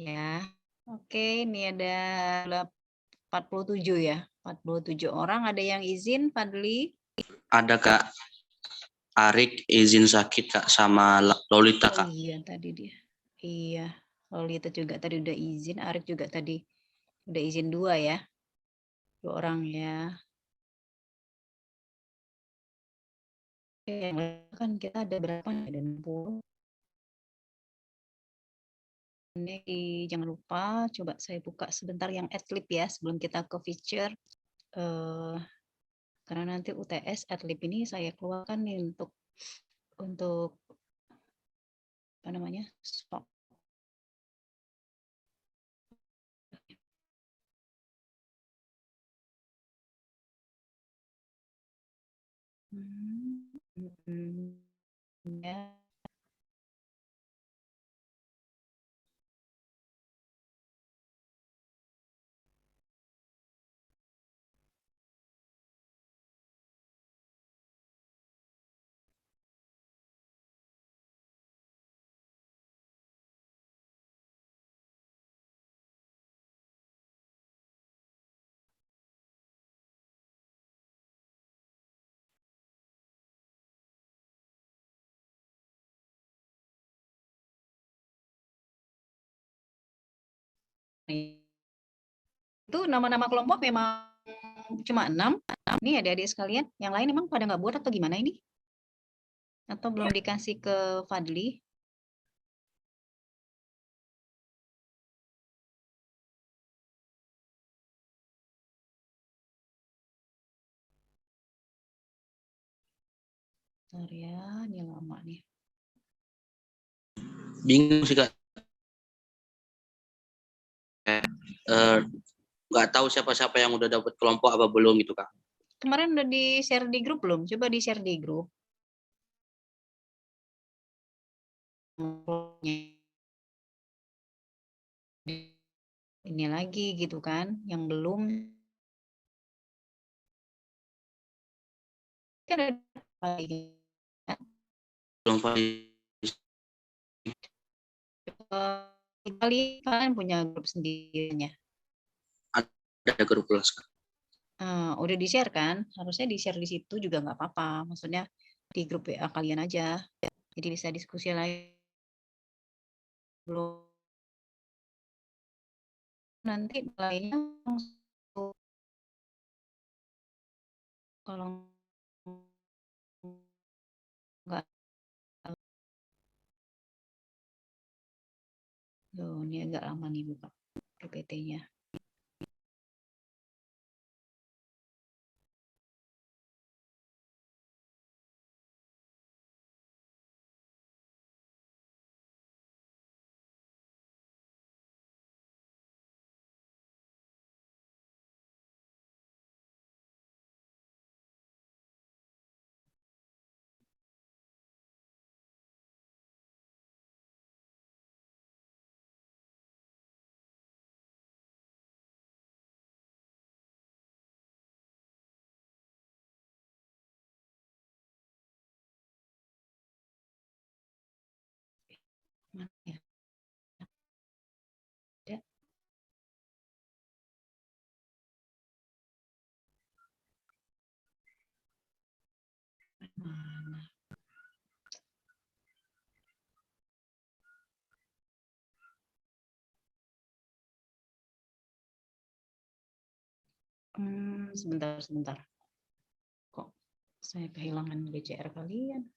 Ya. Oke, ini ada 47 ya, 47 orang. Ada yang izin, Fadli? Ada Kak Arik izin sakit Kak sama Lolita Oh Kak. iya, tadi dia. Iya, Lolita juga tadi udah izin, Arif juga tadi udah izin 2 ya. 2 orang ya. Oke, yang kan kita ada berapa ya? Ada 60. Ini jangan lupa coba saya buka sebentar yang adlib ya sebelum kita ke feature. Eh, karena nanti UTS adlib ini saya keluarkan nih untuk apa namanya? Stok. Ya. Itu nama-nama kelompok memang cuma 6. Nih adik-adik sekalian, yang lain emang pada nggak buat atau gimana ini? Atau belum dikasih ke Fadli? Bentar ya, ini lama nih. Bingung sih Kak. Nggak tahu siapa-siapa yang udah dapat kelompok apa belum gitu Kak. Kemarin udah di-share di grup belum? Coba di-share di grup. Ini lagi gitu kan, yang belum. Kan ada lagi. Belum valid. Kalian punya grup sendirinya. Ada grup kelas Kak. Udah di-share kan? Harusnya di-share di situ juga nggak apa-apa. Maksudnya di grup WA kalian aja. Jadi bisa diskusi lagi. Belum nanti lainnya kalau nggak ini agak lama nih buka PPT-nya. Mana ya? Ada. Mana? Sebentar. Kok saya kehilangan BCR kalian?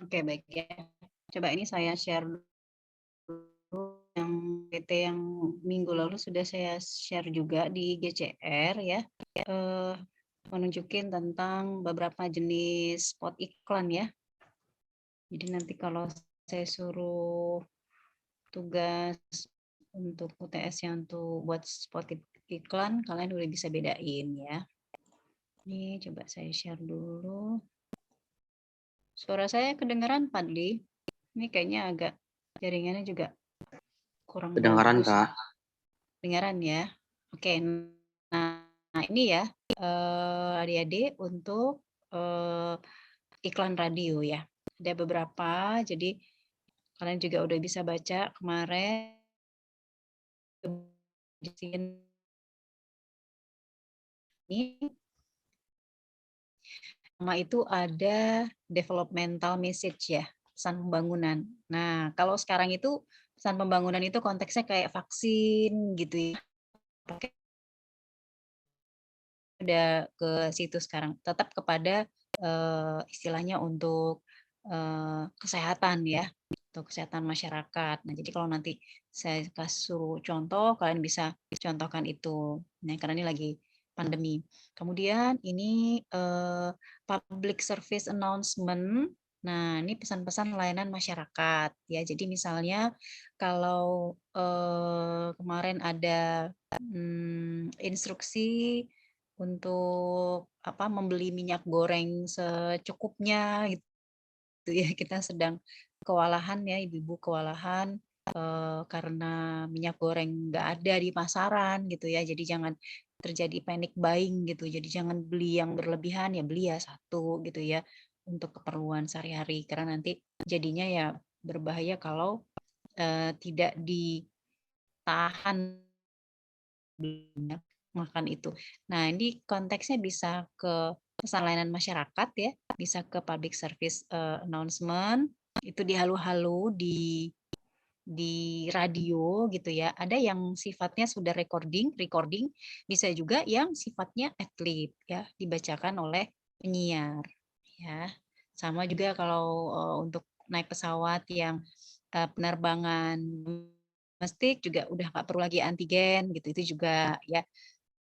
Oke, baik ya. Coba ini saya share dulu yang PT yang minggu lalu sudah saya share juga di GCR ya. Menunjukin tentang beberapa jenis spot iklan ya. Jadi nanti kalau saya suruh tugas untuk UTS yang tuh buat spot iklan, kalian udah bisa bedain ya. Ini coba saya share dulu. Suara saya kedengeran, Padli? Ini kayaknya agak jaringannya juga kurang Kedengaran, bagus. Kak. Dengaran ya. Oke. Nah, ini ya adik-adik untuk iklan radio ya. Ada beberapa, jadi kalian juga udah bisa baca kemarin di sini sama itu ada developmental message ya, pesan pembangunan. Nah, kalau sekarang itu pesan pembangunan itu konteksnya kayak vaksin gitu ya. Udah ke situ sekarang, tetap kepada istilahnya untuk kesehatan ya, untuk kesehatan masyarakat. Nah, jadi kalau nanti saya suruh contoh, kalian bisa contohkan itu. Nah, karena ini lagi pandemi. Kemudian ini public service announcement. Nah, ini pesan-pesan layanan masyarakat ya. Jadi misalnya kalau kemarin ada instruksi untuk membeli minyak goreng secukupnya gitu ya. Kita sedang kewalahan ya, ibu-ibu kewalahan karena minyak goreng nggak ada di pasaran gitu ya. Jadi jangan terjadi panic buying gitu. Jadi jangan beli yang berlebihan, ya beli ya satu gitu ya untuk keperluan sehari-hari. Karena nanti jadinya ya berbahaya kalau tidak ditahan makan itu. Nah, ini konteksnya bisa ke pesan layanan masyarakat ya, bisa ke public service announcement, itu di halu-halu di radio gitu ya. Ada yang sifatnya sudah recording, bisa juga yang sifatnya adlib ya, dibacakan oleh penyiar ya. Sama juga kalau untuk naik pesawat yang penerbangan domestik juga udah nggak perlu lagi antigen gitu, itu juga ya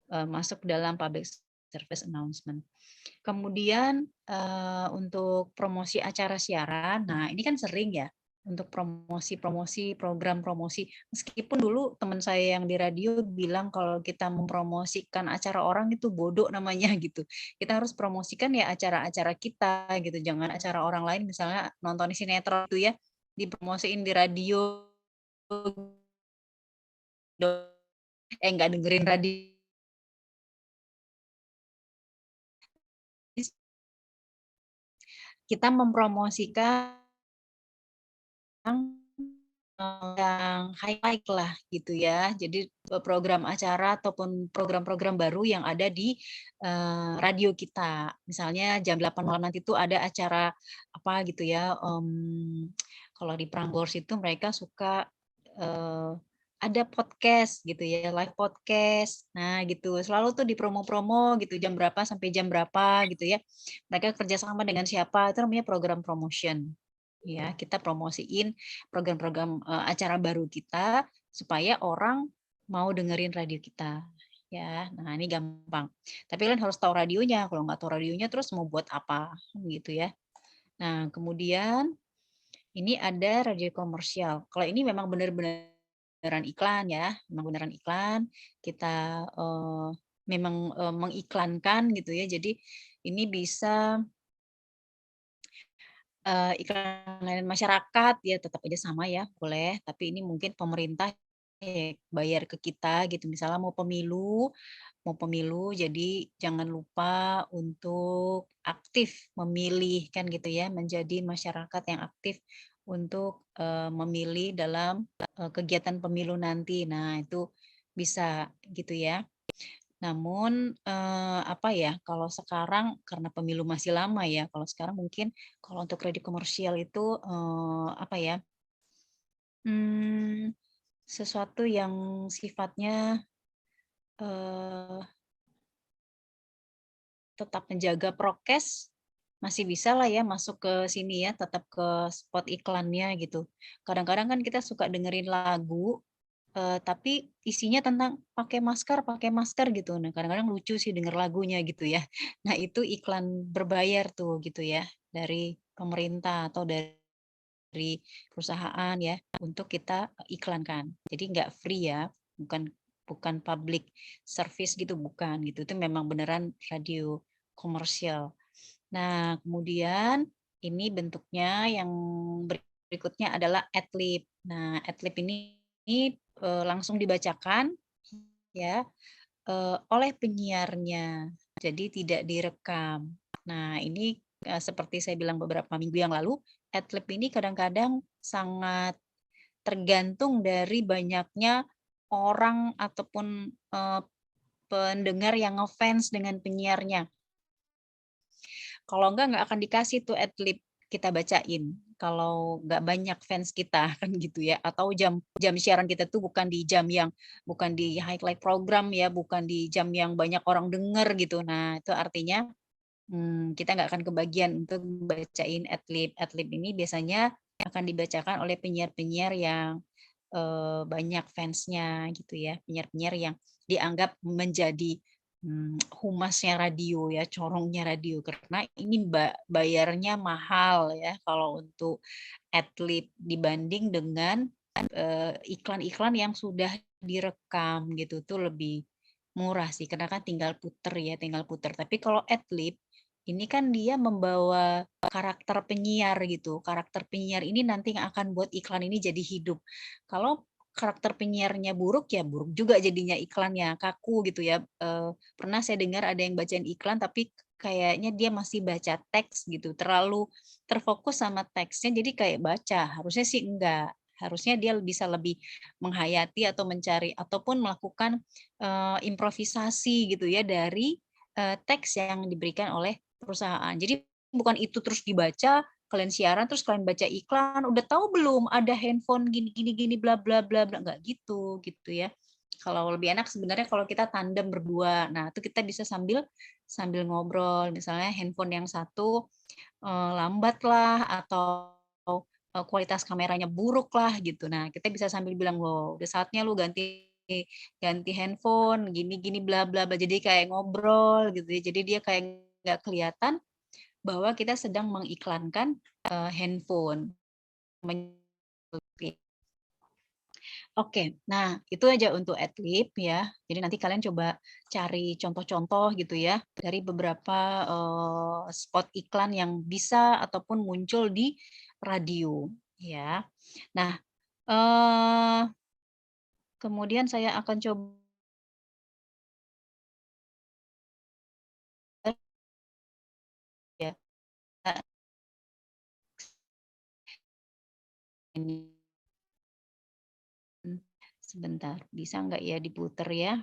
masuk dalam public service announcement. Kemudian untuk promosi acara siaran, nah ini kan sering ya untuk promosi-promosi, program promosi. Meskipun dulu teman saya yang di radio bilang kalau kita mempromosikan acara orang itu bodoh namanya gitu. Kita harus promosikan ya acara-acara kita gitu, jangan acara orang lain misalnya nonton sinetron itu ya dipromosiin di radio, nggak dengerin radio. Kita mempromosikan yang highlight lah gitu ya. Jadi program acara ataupun program-program baru yang ada di radio kita. Misalnya jam 8 malam nanti tuh ada acara apa gitu ya. Kalau di Prambors itu mereka suka ada podcast gitu ya, live podcast. Nah, gitu. Selalu tuh di promo-promo gitu jam berapa sampai jam berapa gitu ya. Mereka kerjasama dengan siapa, itu namanya program promotion. Ya, kita promosiin program-program acara baru kita supaya orang mau dengerin radio kita. Ya, nah ini gampang. Tapi kalian harus tahu radionya. Kalau nggak tahu radionya, terus mau buat apa, gitu ya. Nah, kemudian ini ada radio komersial. Kalau ini memang beneran iklan ya, memang beneran iklan. Kita memang mengiklankan gitu ya. Jadi ini bisa iklan layanan masyarakat ya tetap aja sama ya, boleh. Tapi ini mungkin pemerintah bayar ke kita gitu. Misalnya mau pemilu, jadi jangan lupa untuk aktif memilih kan gitu ya, menjadi masyarakat yang aktif untuk memilih dalam kegiatan pemilu nanti. Nah, itu bisa gitu ya. Namun, apa ya, kalau sekarang karena pemilu masih lama ya, kalau sekarang mungkin kalau untuk kredit komersial itu, apa ya, mmm, sesuatu yang sifatnya, eee, tetap menjaga prokes, masih bisa lah ya masuk ke sini ya, tetap ke spot iklannya gitu. Kadang-kadang kan kita suka dengerin lagu, tapi isinya tentang pakai masker gitu. Nah, kadang-kadang lucu sih denger lagunya gitu ya. Nah, itu iklan berbayar tuh gitu ya, dari pemerintah atau dari perusahaan ya, untuk kita iklankan. Jadi nggak free ya, bukan bukan public service gitu, bukan gitu. Itu memang beneran radio komersial. Nah, kemudian ini bentuknya yang berikutnya adalah adlib. Nah, adlib ini, langsung dibacakan ya, oleh penyiarnya, jadi tidak direkam. Nah, ini, seperti saya bilang beberapa minggu yang lalu, adlib ini kadang-kadang sangat tergantung dari banyaknya orang ataupun, pendengar yang ngefans dengan penyiarnya. Kalau nggak akan dikasih tuh adlib kita bacain, kalau nggak banyak fans kita, kan gitu ya. Atau jam jam siaran kita tuh bukan di highlight program ya, bukan di jam yang banyak orang denger gitu. Nah, itu artinya, kita nggak akan kebagian untuk bacain adlib. Adlib ini biasanya akan dibacakan oleh penyiar-penyiar yang banyak fansnya gitu ya, penyiar-penyiar yang dianggap menjadi, humasnya radio ya, corongnya radio karena ini bayarnya mahal ya kalau untuk adlib dibanding dengan, iklan-iklan yang sudah direkam gitu tuh lebih murah sih karena kan tinggal puter ya, tinggal puter. Tapi kalau adlib, ini kan dia membawa karakter penyiar gitu, karakter penyiar ini nanti yang akan buat iklan ini jadi hidup. Kalau karakter penyiarnya buruk, ya buruk juga jadinya iklannya, kaku gitu ya. Pernah saya dengar ada yang bacain iklan tapi kayaknya dia masih baca teks gitu, terlalu terfokus sama teksnya jadi kayak baca, harusnya sih enggak. Harusnya dia bisa lebih menghayati atau mencari ataupun melakukan, improvisasi gitu ya dari, teks yang diberikan oleh perusahaan. Jadi bukan itu terus dibaca, kalian siaran terus kalian baca iklan, udah tahu belum ada handphone gini gini gini bla bla bla bla, nggak gitu, gitu ya. Kalau lebih enak sebenarnya kalau kita tandem berdua. Nah, itu kita bisa sambil sambil ngobrol, misalnya handphone yang satu, lambat lah atau, kualitas kameranya buruk lah gitu. Nah, kita bisa sambil bilang, "Loh, udah saatnya lu ganti ganti handphone, gini gini bla bla bla." Jadi kayak ngobrol gitu ya. Jadi dia kayak nggak kelihatan bahwa kita sedang mengiklankan, handphone. Oke, nah itu aja untuk adlib ya. Jadi nanti kalian coba cari contoh-contoh gitu ya dari beberapa, spot iklan yang bisa ataupun muncul di radio ya. Nah, eee, kemudian saya akan coba ya, ini, sebentar bisa nggak ya diputer ya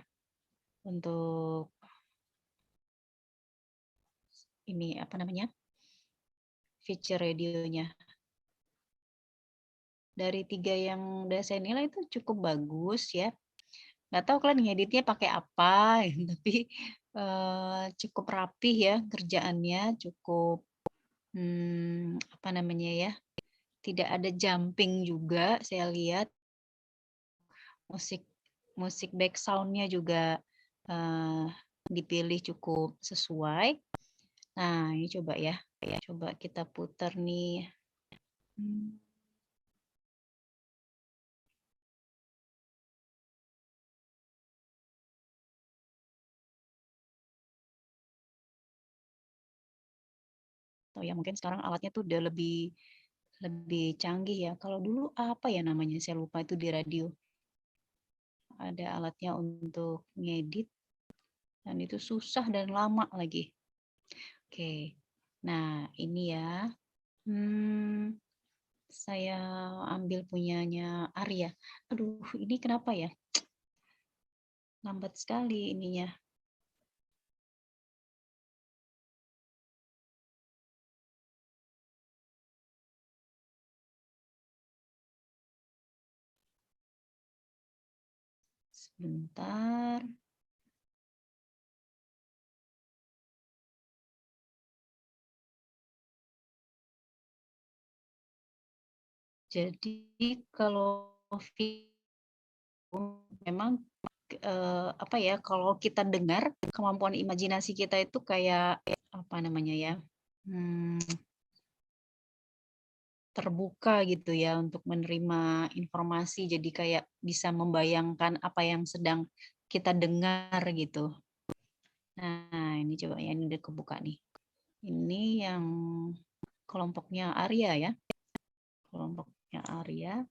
untuk ini apa namanya, feature radionya. Dari 3 yang udah saya nilai itu cukup bagus ya. Nggak tahu kalian ngeditnya pakai apa, tapi, cukup rapih ya kerjaannya, cukup, apa namanya ya, tidak ada jumping juga saya lihat, musik musik backsound-nya juga, eee, dipilih cukup sesuai. Nah, ini coba ya, coba kita putar nih, mmm, atau ya mungkin sekarang alatnya tuh udah lebih lebih canggih ya. Kalau dulu apa ya namanya, saya lupa itu di radio. Ada alatnya untuk ngedit dan itu susah dan lama lagi. Oke. Nah, ini ya, mmm, saya ambil punyanya Arya. Aduh, ini kenapa ya? Lambat sekali ininya. Sebentar. Jadi kalau memang apa ya, kalau kita dengar kemampuan imajinasi kita itu kayak apa namanya ya, hmm, terbuka gitu ya untuk menerima informasi. Jadi kayak bisa membayangkan apa yang sedang kita dengar gitu. Nah, ini coba ya, ini udah kebuka nih. Ini yang kelompoknya Arya ya. Kelompoknya Arya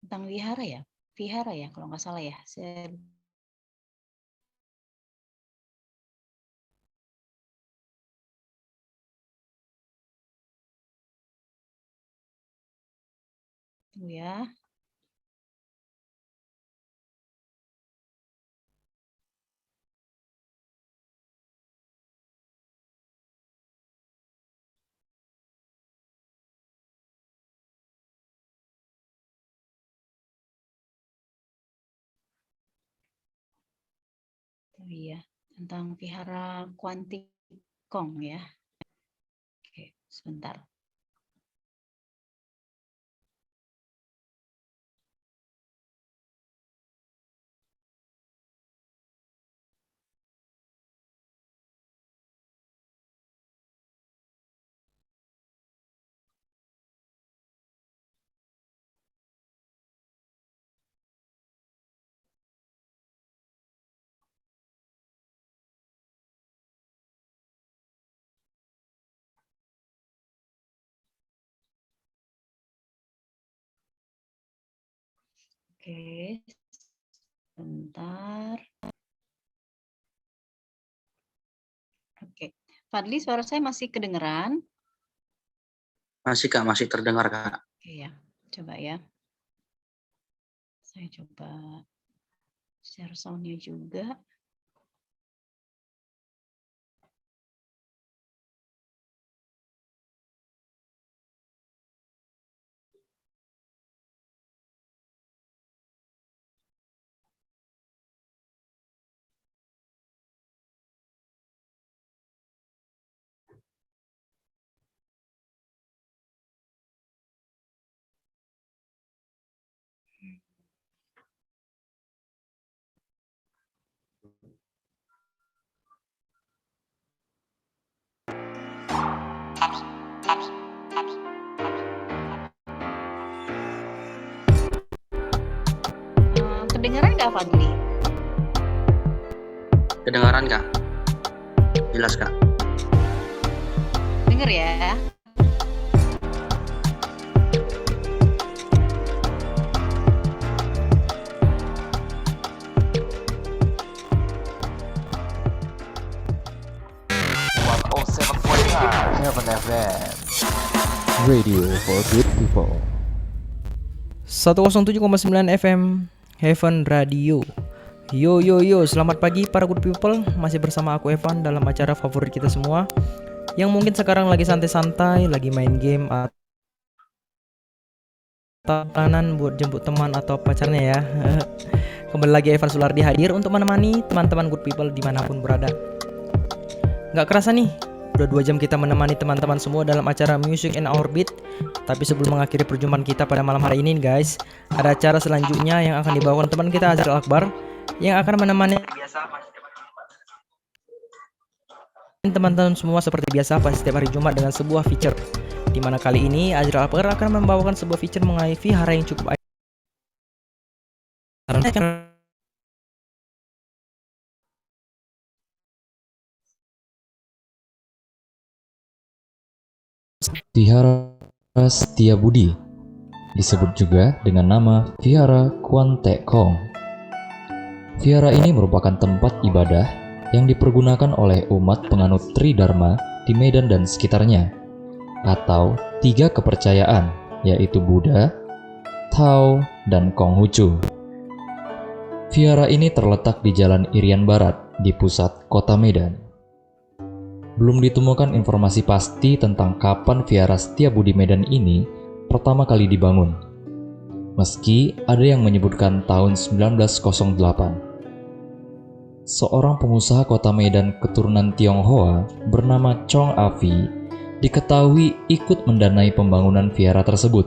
tentang wihara ya. Vihara ya kalau nggak salah ya. Saya tunggu ya. Oh iya, tentang vihara Kwantikong ya. Oke, sebentar. Oke, sebentar. Oke, Fadli, suara saya masih kedengeran? Masih Kak, masih terdengar Kak. Oke ya, coba ya. Saya coba share sound-nya juga. Kedengeran nggak Fadli? Kedengaran Kak? Jelas Kak? Denger ya. Heaven FM Radio for Good People 107,9 FM Heaven Radio. Yo yo yo, selamat pagi para good people. Masih bersama aku Evan dalam acara favorit kita semua, yang mungkin sekarang lagi santai-santai, lagi main game atau kanan buat jemput teman atau pacarnya ya. Kembali lagi Evan Sulardi hadir untuk menemani teman-teman good people dimanapun berada. Gak kerasa nih, udah 2 jam kita menemani teman-teman semua dalam acara Music in Our Beat. Tapi sebelum mengakhiri perjumpaan kita pada malam hari ini guys, ada acara selanjutnya yang akan dibawakan teman kita Azril Akbar, yang akan menemani teman-teman semua seperti biasa pada setiap hari Jumat dengan sebuah feature. Dimana kali ini Azril Akbar akan membawakan sebuah feature mengenai vihara yang cukup Vihara Setiabudi, disebut juga dengan nama Vihara Kwantekong. Vihara ini merupakan tempat ibadah yang dipergunakan oleh umat penganut Tridharma di Medan dan sekitarnya, atau 3 kepercayaan, yaitu Buddha, Tao, dan Konghucu. Vihara ini terletak di Jalan Irian Barat di pusat kota Medan. Belum ditemukan informasi pasti tentang kapan Vihara Setiabudi Medan ini pertama kali dibangun, meski ada yang menyebutkan tahun 1908. Seorang pengusaha kota Medan keturunan Tionghoa bernama Chong Afi diketahui ikut mendanai pembangunan vihara tersebut.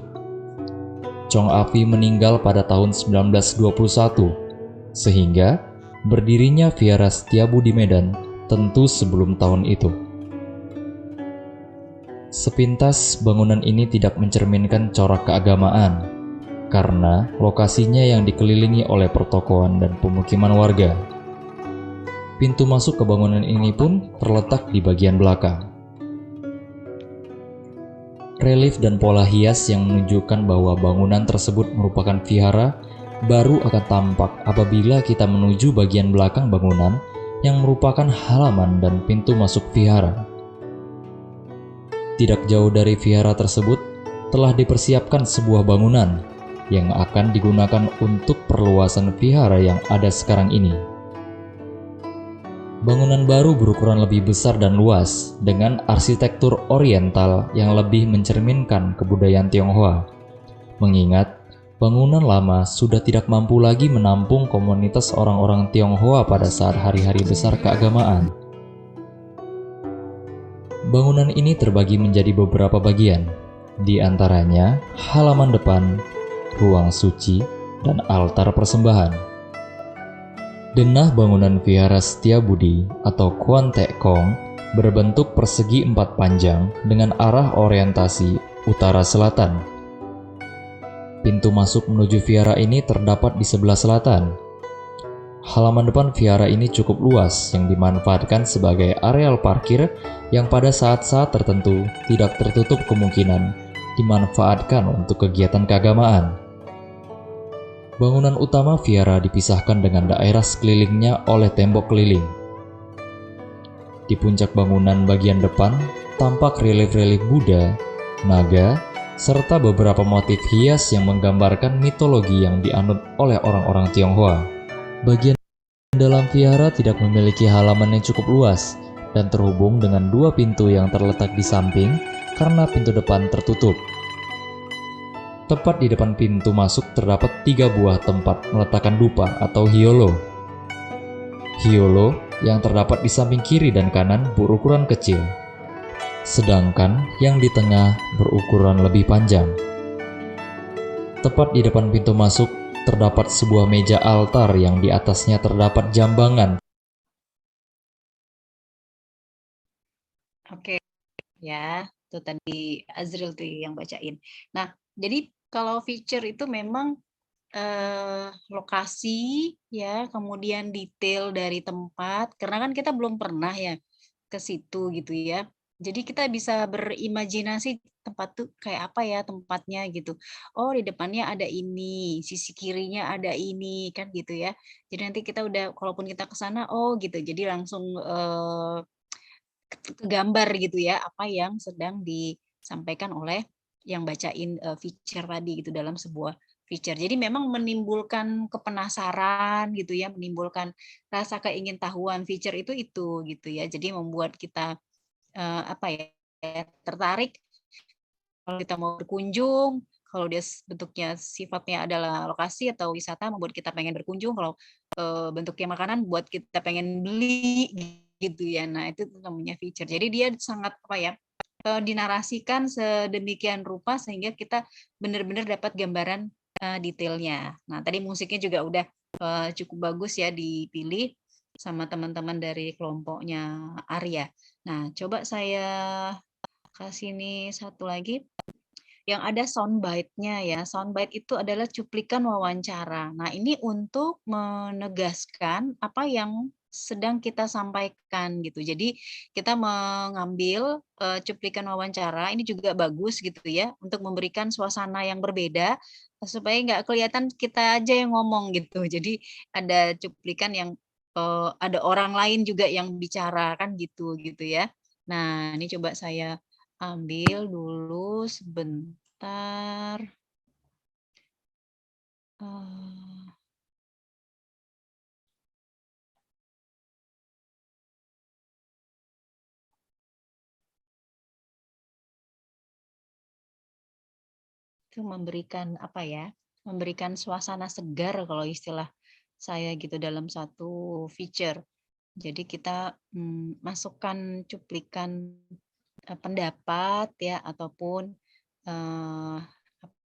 Chong Afi meninggal pada tahun 1921, sehingga berdirinya Vihara Setiabudi Medan tentu sebelum tahun itu. Sepintas bangunan ini tidak mencerminkan corak keagamaan, karena lokasinya yang dikelilingi oleh pertokoan dan pemukiman warga. Pintu masuk ke bangunan ini pun terletak di bagian belakang. Relief dan pola hias yang menunjukkan bahwa bangunan tersebut merupakan vihara baru akan tampak apabila kita menuju bagian belakang bangunan yang merupakan halaman dan pintu masuk vihara. Tidak jauh dari vihara tersebut telah dipersiapkan sebuah bangunan yang akan digunakan untuk perluasan vihara yang ada sekarang ini. Bangunan baru berukuran lebih besar dan luas dengan arsitektur oriental yang lebih mencerminkan kebudayaan Tionghoa. Mengingat bangunan lama sudah tidak mampu lagi menampung komunitas orang-orang Tionghoa pada saat hari-hari besar keagamaan. Bangunan ini terbagi menjadi beberapa bagian, di antaranya halaman depan, ruang suci, dan altar persembahan. Denah bangunan Vihara Setiabudi atau Kwan Tek Kong berbentuk persegi 4 panjang dengan arah orientasi utara-selatan. Pintu masuk menuju vihara ini terdapat di sebelah selatan. Halaman depan vihara ini cukup luas yang dimanfaatkan sebagai areal parkir yang pada saat-saat tertentu tidak tertutup kemungkinan dimanfaatkan untuk kegiatan keagamaan. Bangunan utama vihara dipisahkan dengan daerah sekelilingnya oleh tembok keliling. Di puncak bangunan bagian depan tampak relief-relief Buddha, naga, serta beberapa motif hias yang menggambarkan mitologi yang dianut oleh orang-orang Tionghoa. Bagian dalam vihara tidak memiliki halaman yang cukup luas dan terhubung dengan 2 pintu yang terletak di samping karena pintu depan tertutup. Tepat di depan pintu masuk terdapat 3 buah tempat meletakkan dupa atau hiolo. Hiolo yang terdapat di samping kiri dan kanan berukuran kecil, sedangkan yang di tengah berukuran lebih panjang. Tepat di depan pintu masuk terdapat sebuah meja altar yang di atasnya terdapat jambangan. Oke, ya, itu tadi Azril tuh yang bacain. Nah, jadi kalau feature itu memang lokasi ya, kemudian detail dari tempat, karena kan kita belum pernah ya ke situ gitu ya. Jadi kita bisa berimajinasi tempat tuh kayak apa ya tempatnya gitu. Oh, di depannya ada ini, sisi kirinya ada ini kan gitu ya. Jadi nanti kita udah kalaupun kita ke sana oh gitu. Jadi langsung gambar gitu ya apa yang sedang disampaikan oleh yang bacain feature tadi gitu dalam sebuah feature. Jadi memang menimbulkan kepenasaran gitu ya, menimbulkan rasa keingintahuan feature itu gitu ya. Jadi membuat kita apa ya tertarik kalau kita mau berkunjung, kalau dia bentuknya sifatnya adalah lokasi atau wisata membuat kita pengen berkunjung, kalau bentuknya makanan buat kita pengen beli gitu ya. Nah, itu namanya feature. Jadi dia sangat apa ya? Dinarasikan sedemikian rupa sehingga kita benar-benar dapat gambaran detailnya. Nah, tadi musiknya juga udah cukup bagus ya dipilih sama teman-teman dari kelompoknya Arya. Nah, coba saya kasih nih satu lagi yang ada soundbite-nya ya. Soundbite itu adalah cuplikan wawancara. Nah, ini untuk menegaskan apa yang sedang kita sampaikan gitu. Jadi kita mengambil cuplikan wawancara ini juga bagus gitu ya untuk memberikan suasana yang berbeda supaya nggak kelihatan kita aja yang ngomong gitu. Jadi ada cuplikan yang ada orang lain juga yang bicara kan gitu gitu ya. Nah, ini coba saya ambil dulu sebentar. Itu memberikan apa ya? Memberikan suasana segar kalau istilah saya gitu dalam satu feature. Jadi kita masukkan cuplikan pendapat ya ataupun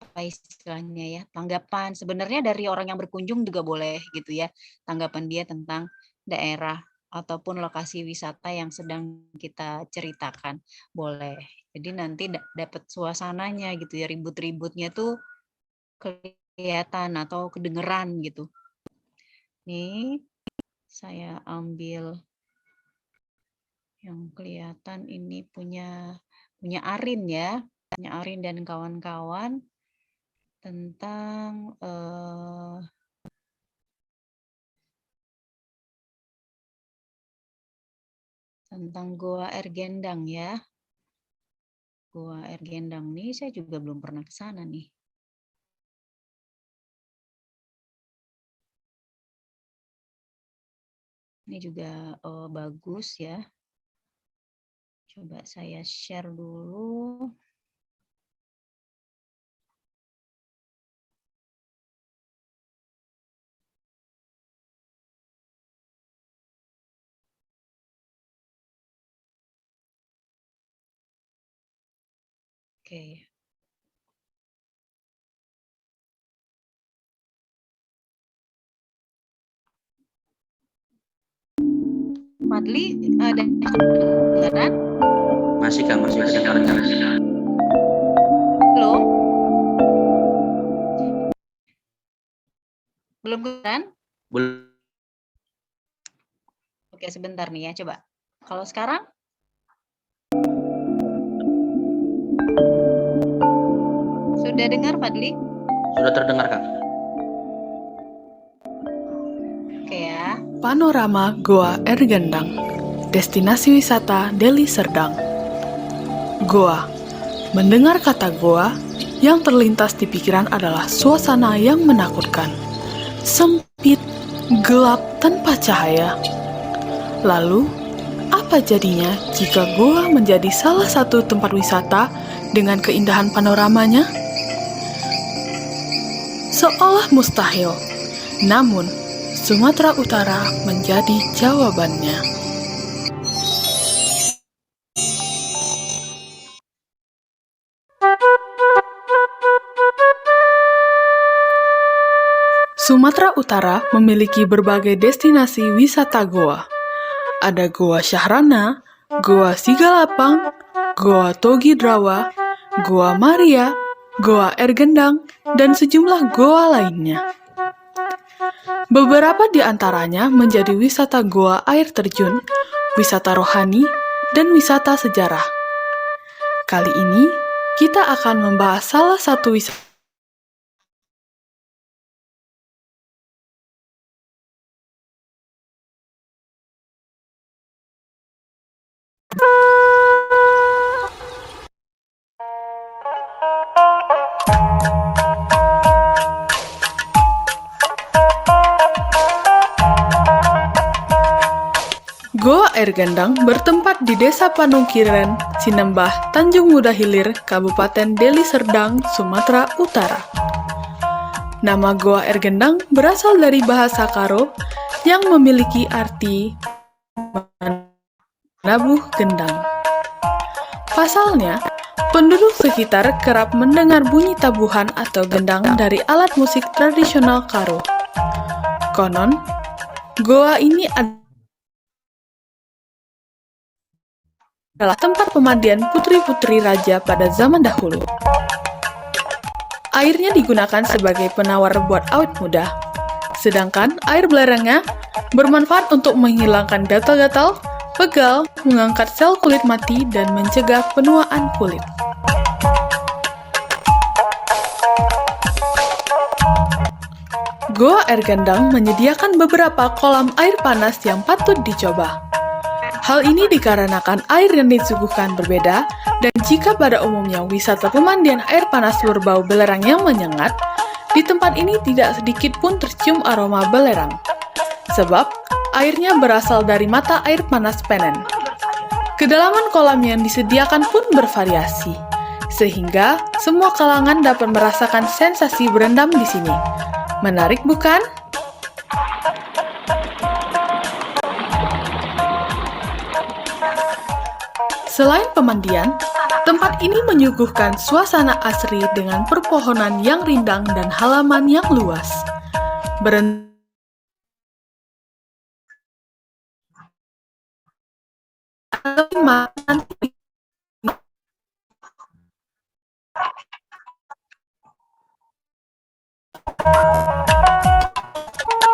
apa istilahnya ya, tanggapan. Sebenarnya dari orang yang berkunjung juga boleh gitu ya, tanggapan dia tentang daerah ataupun lokasi wisata yang sedang kita ceritakan, boleh. Jadi nanti dapat suasananya gitu ya, ribut-ributnya tuh kelihatan atau kedengeran gitu. Nih, saya ambil yang kelihatan ini punya Arin ya, punya Arin dan kawan-kawan tentang Goa Ergendang ya. Goa Ergendang nih saya juga belum pernah ke sana nih. Ini juga bagus ya. Coba saya share dulu. Oke. Madli ada kedengaran? Masih Kak, masih kedengaran Kak. Belum? Belum kedengaran? Belum. Oke, sebentar nih ya, coba. Kalau sekarang? Sudah dengar, Fadli? Sudah terdengar Kak. Oke ya. Panorama Goa Ergendang, destinasi wisata Deli Serdang. Goa. Mendengar kata goa, yang terlintas di pikiran adalah suasana yang menakutkan. Sempit, gelap tanpa cahaya. Lalu, apa jadinya jika goa menjadi salah satu tempat wisata dengan keindahan panoramanya? Seolah mustahil, namun Sumatera Utara menjadi jawabannya. Sumatera Utara memiliki berbagai destinasi wisata goa. Ada Goa Syahrana, Goa Sigalapang, Goa Togidrawa, Goa Maria, Goa Ergendang, dan sejumlah goa lainnya. Beberapa di antaranya menjadi wisata goa air terjun, wisata rohani, dan wisata sejarah. Kali ini, kita akan membahas salah satu wisata Goa Ergendang bertempat di Desa Panungkiren, Sinembah, Tanjung Muda Hilir, Kabupaten Deli Serdang, Sumatera Utara. Nama Goa Ergendang berasal dari bahasa Karo yang memiliki arti menabuh gendang. Pasalnya, penduduk sekitar kerap mendengar bunyi tabuhan atau gendang dari alat musik tradisional Karo. Konon, goa ini adalah tempat pemandian putri-putri raja pada zaman dahulu. Airnya digunakan sebagai penawar buat awet muda, sedangkan air belerangnya bermanfaat untuk menghilangkan gatal-gatal, pegal, mengangkat sel kulit mati, dan mencegah penuaan kulit. Goa Ergendang menyediakan beberapa kolam air panas yang patut dicoba. Hal ini dikarenakan air yang disuguhkan berbeda, dan jika pada umumnya wisata pemandian air panas berbau belerang yang menyengat, di tempat ini tidak sedikit pun tercium aroma belerang. Sebab, airnya berasal dari mata air panas Penen. Kedalaman kolam yang disediakan pun bervariasi, sehingga semua kalangan dapat merasakan sensasi berendam di sini. Menarik bukan? Selain pemandian, tempat ini menyuguhkan suasana asri dengan perpohonan yang rindang dan halaman yang luas.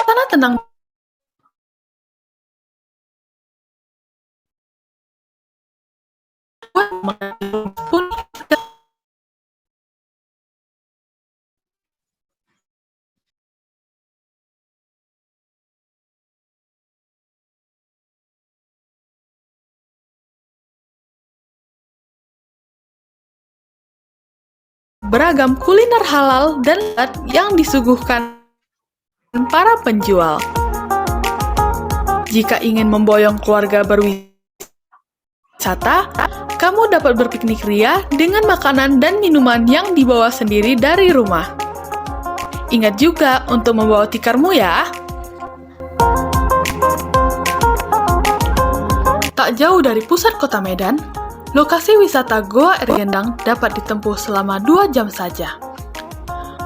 Tanah tenang pun beragam kuliner halal dan lezat yang disuguhkan para penjual. Jika ingin memboyong keluarga berwisata, kamu dapat berpiknik ria dengan makanan dan minuman yang dibawa sendiri dari rumah. Ingat juga untuk membawa tikarmu ya. Tak jauh dari pusat kota Medan, lokasi wisata Goa Air Gendang dapat ditempuh selama 2 jam saja.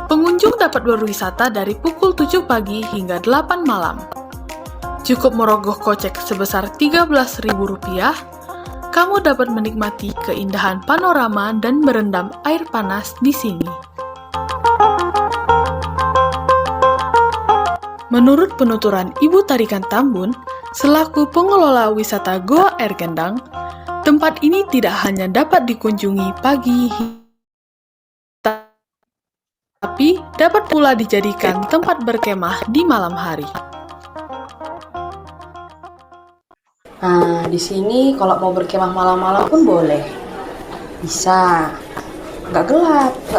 Pengunjung dapat berwisata dari pukul 7 pagi hingga 8 malam. Cukup merogoh kocek sebesar Rp13.000, kamu dapat menikmati keindahan panorama dan berendam air panas di sini. Menurut penuturan Ibu Tarikan Tambun, selaku pengelola wisata Goa Air Gendang, tempat ini tidak hanya dapat dikunjungi pagi, tapi dapat pula dijadikan tempat berkemah di malam hari. Nah, di sini kalau mau berkemah malam-malam pun boleh. Bisa. Nggak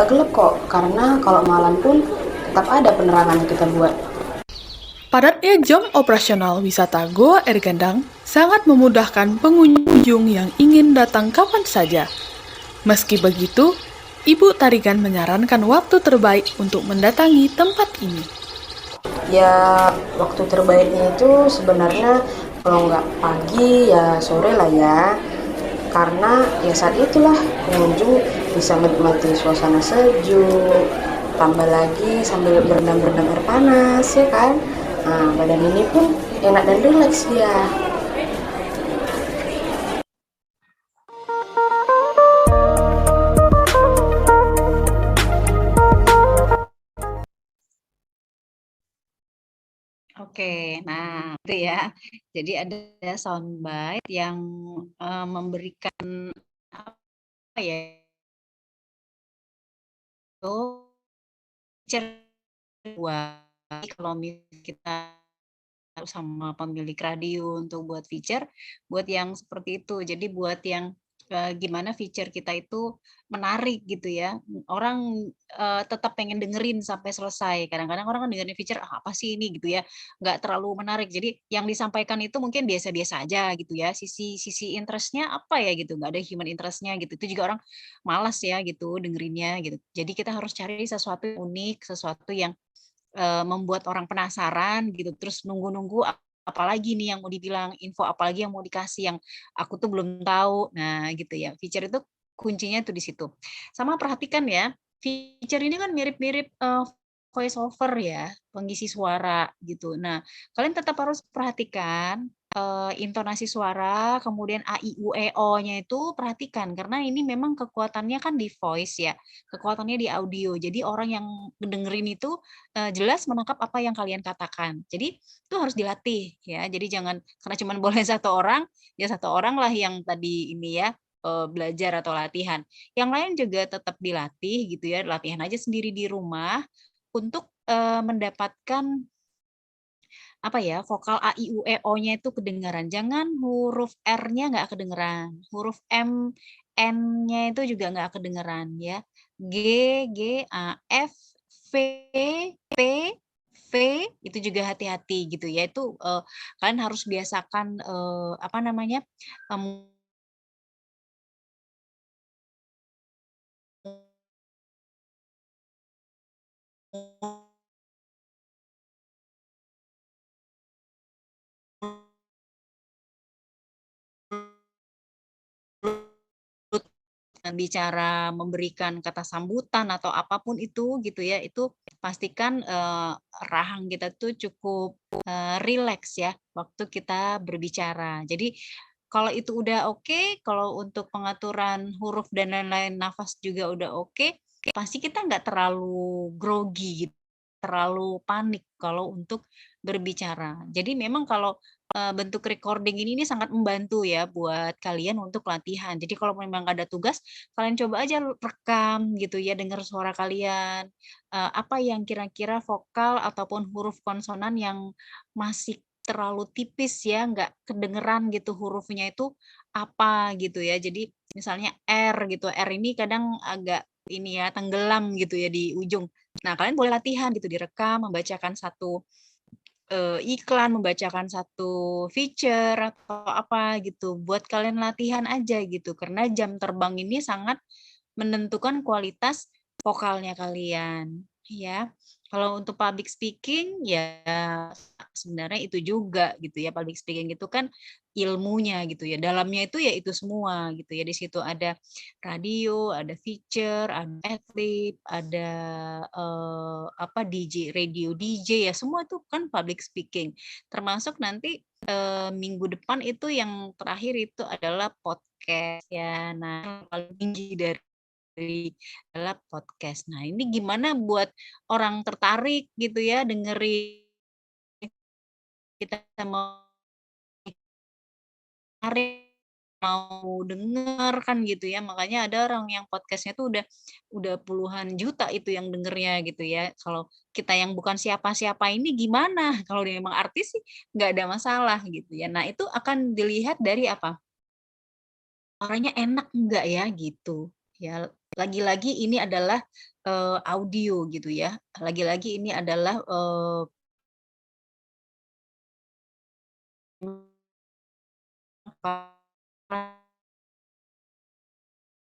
gelap kok. Karena kalau malam pun tetap ada penerangan yang kita buat. Padatnya jam operasional wisata Goa Air Gendang sangat memudahkan pengunjung yang ingin datang kapan saja. Meski begitu, Ibu Tarigan menyarankan waktu terbaik untuk mendatangi tempat ini. Ya, waktu terbaiknya itu sebenarnya kalau nggak pagi ya sore lah ya. Karena ya saat itulah pengunjung bisa menikmati suasana sejuk. Tambah lagi sambil berendam-berendam air panas ya kan. Nah, badan ini pun enak dan rileks dia. Oke, nah itu ya. Jadi ada soundbite yang memberikan apa ya? Itu kalau kita sama pemilik radio untuk buat feature, buat yang seperti itu. Jadi buat yang gimana feature kita itu menarik gitu ya. Orang tetap pengen dengerin sampai selesai. Kadang-kadang orang kan dengerin feature, "Ah, apa sih ini?" gitu ya. Nggak terlalu menarik. Jadi yang disampaikan itu mungkin biasa-biasa aja gitu ya. Sisi sisi interest-nya apa ya gitu, nggak ada human interest-nya gitu. Itu juga orang malas ya gitu dengerinnya gitu. Jadi kita harus cari sesuatu yang unik, sesuatu yang membuat orang penasaran gitu, terus nunggu-nunggu apalagi nih yang mau dibilang, info apalagi yang mau dikasih yang aku tuh belum tahu. Nah gitu ya, feature itu kuncinya tuh di situ. Sama perhatikan ya, feature ini kan mirip-mirip, voice over ya, pengisi suara gitu. Nah, kalian tetap harus perhatikan, intonasi suara, kemudian a, i, u, e, o-nya itu perhatikan, karena ini memang kekuatannya kan di voice ya, kekuatannya di audio. Jadi orang yang dengerin itu jelas menangkap apa yang kalian katakan. Jadi itu harus dilatih ya. Jadi jangan karena cuma boleh satu orang, ya satu orang lah yang tadi ini ya belajar atau latihan. Yang lain juga tetap dilatih gitu ya, latihan aja sendiri di rumah untuk mendapatkan apa ya, vokal a, i, u, e, o-nya itu kedengaran. Jangan huruf R-nya nggak kedengeran, huruf M, N-nya itu juga nggak kedengeran ya. G, G, A, F, V, P, V itu juga hati-hati gitu ya. Itu kalian harus biasakan apa namanya? bicara memberikan kata sambutan atau apapun itu gitu ya, itu pastikan, rahang kita tuh cukup, rileks ya waktu kita berbicara. Jadi kalau itu udah oke, kalau untuk pengaturan huruf dan lain-lain, nafas juga udah oke, pasti kita nggak terlalu grogi gitu, terlalu panik kalau untuk berbicara. Jadi memang kalau bentuk recording ini nih sangat membantu ya buat kalian untuk latihan. Jadi kalau memang ada tugas, kalian coba aja rekam gitu ya, dengar suara kalian, apa yang kira-kira vokal ataupun huruf konsonan yang masih terlalu tipis ya, nggak kedengeran gitu hurufnya itu apa gitu ya. Jadi misalnya R gitu, R ini kadang agak ini ya, tenggelam gitu ya di ujung. Nah, kalian boleh latihan gitu, direkam, membacakan satu iklan, membacakan satu feature atau apa gitu, buat kalian latihan aja gitu. Karena jam terbang ini sangat menentukan kualitas vokalnya kalian, ya. Kalau untuk public speaking ya sebenarnya itu juga gitu ya, public speaking itu kan ilmunya gitu ya, dalamnya itu ya itu semua gitu ya. Di situ ada radio, ada feature, ada adlib, ada apa radio DJ ya, semua itu kan public speaking. Termasuk nanti minggu depan itu yang terakhir itu adalah podcast ya. Nah, yang paling tinggi dari adalah podcast. Nah, ini gimana buat orang tertarik gitu ya dengerin kita mau tarik, mau denger kan gitu ya. Makanya ada orang yang podcastnya tuh udah puluhan juta itu yang dengernya gitu ya. Kalau kita yang bukan siapa-siapa ini gimana? Kalau dia memang artis sih nggak ada masalah gitu ya. Nah, itu akan dilihat dari apa? Suaranya enak enggak ya gitu. Ya, lagi-lagi ini adalah, audio gitu ya. Lagi-lagi ini adalah,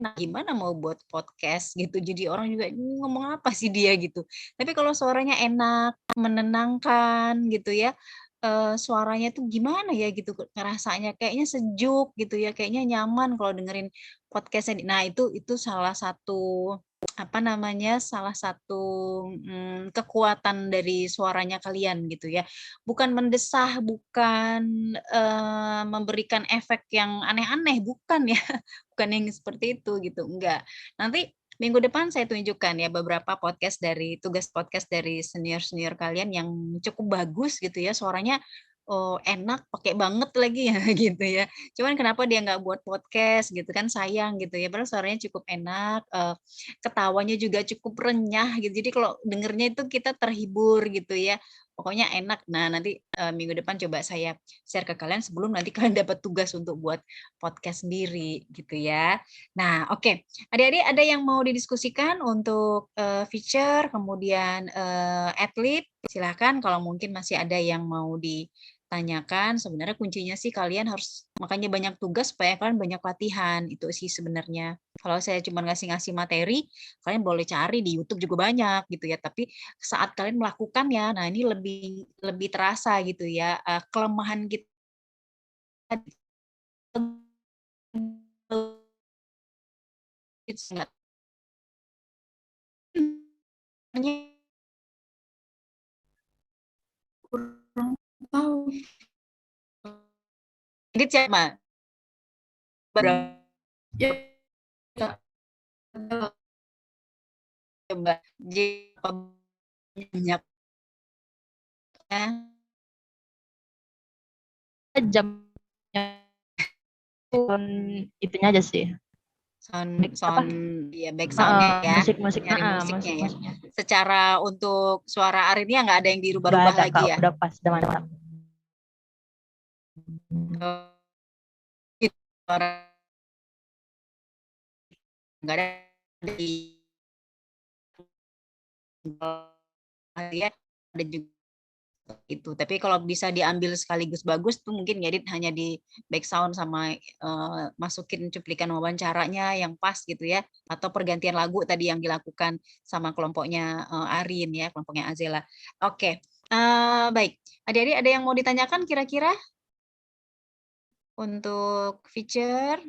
nah, gimana mau buat podcast gitu, jadi orang juga, "Ini ngomong apa sih dia?" Gitu. Tapi kalau suaranya enak, menenangkan gitu ya, suaranya tuh gimana ya gitu ngerasanya, kayaknya sejuk gitu ya, kayaknya nyaman kalau dengerin podcast-nya nah itu salah satu, apa namanya, salah satu, kekuatan dari suaranya kalian gitu ya. Bukan mendesah, bukan, memberikan efek yang aneh-aneh, bukan ya. Bukan yang seperti itu gitu, enggak. Nanti minggu depan saya tunjukkan ya beberapa tugas podcast dari senior-senior kalian yang cukup bagus gitu ya, suaranya, enak, pakai banget lagi ya gitu ya. Cuman kenapa dia nggak buat podcast gitu kan, sayang gitu ya, padahal suaranya cukup enak, ketawanya juga cukup renyah gitu, jadi kalau dengernya itu kita terhibur gitu ya, pokoknya enak. Nah nanti, minggu depan coba saya share ke kalian sebelum nanti kalian dapat tugas untuk buat podcast sendiri gitu ya. Nah, oke. Adik-adik ada yang mau didiskusikan untuk, feature kemudian, adlib? Silahkan kalau mungkin masih ada yang mau ditanyakan. Sebenarnya kuncinya sih kalian harus makanya banyak tugas supaya kalian banyak latihan, itu sih sebenarnya. Kalau saya cuma ngasih-ngasih materi, kalian boleh cari di YouTube juga banyak gitu ya, tapi saat kalian melakukannya, nah ini lebih lebih terasa gitu ya, kelemahan kita It's nggak Kurang tahu. Edit siapa? Ya, ya, Coba banyaknya jamnya itunya aja sih. sound Apa? sound ya back sound-nya ya, Musik-musik, nyari musiknya ya. musik-musiknya. Secara untuk suara Arinnya nggak ada yang dirubah-rubah Nggak ada, lagi Kak, ya? udah pas, udah mantap. Suara nggak ada di ya, ada juga itu. Tapi kalau bisa diambil sekaligus bagus tuh mungkin ngedit hanya di back sound sama, masukin cuplikan wawancaranya yang pas gitu ya, atau pergantian lagu tadi yang dilakukan sama kelompoknya, Arin ya, kelompoknya Azela. Oke, baik. Adik-adik ada yang mau ditanyakan kira-kira? Untuk feature?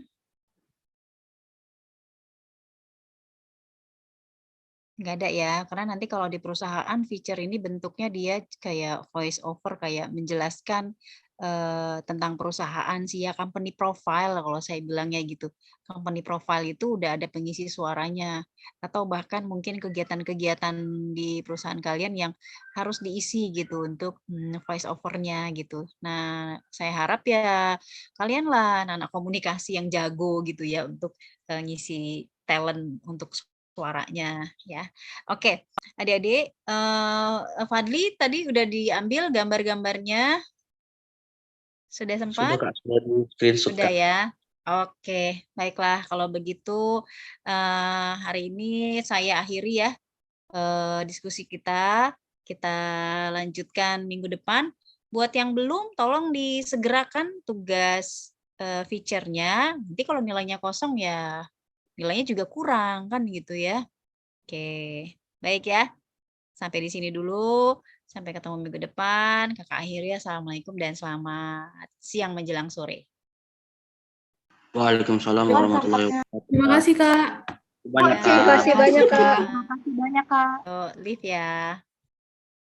Nggak ada ya, karena nanti kalau di perusahaan feature ini bentuknya dia kayak voice over, kayak menjelaskan tentang perusahaan sih ya, company profile kalau saya bilangnya gitu. Company profile itu udah ada pengisi suaranya, atau bahkan mungkin kegiatan-kegiatan di perusahaan kalian yang harus diisi gitu untuk voice over-nya gitu. Nah, saya harap ya kalian lah anak-anak komunikasi yang jago gitu ya untuk ngisi talent untuk suaranya ya. Oke, adik-adik, Fadli tadi udah diambil gambar-gambarnya? Sudah Sudah sempat? Kak, sudah di screenshot Sudah Kak. ya? Oke, baiklah kalau begitu hari ini saya akhiri ya diskusi kita. Kita lanjutkan minggu depan. Buat yang belum, tolong disegerakan tugas feature-nya. Nanti kalau nilainya kosong ya nilainya juga kurang kan gitu ya. Oke, baik ya. Sampai di sini dulu. Sampai ketemu minggu depan. Kakak akhiri. Assalamualaikum dan selamat siang menjelang sore. Waalaikumsalam warahmatullahi wabarakatuh. Terima kasih, Kak. Banyak Ya, Kak. Terima kasih banyak, Kak. Terima kasih banyak, Kak. Live ya.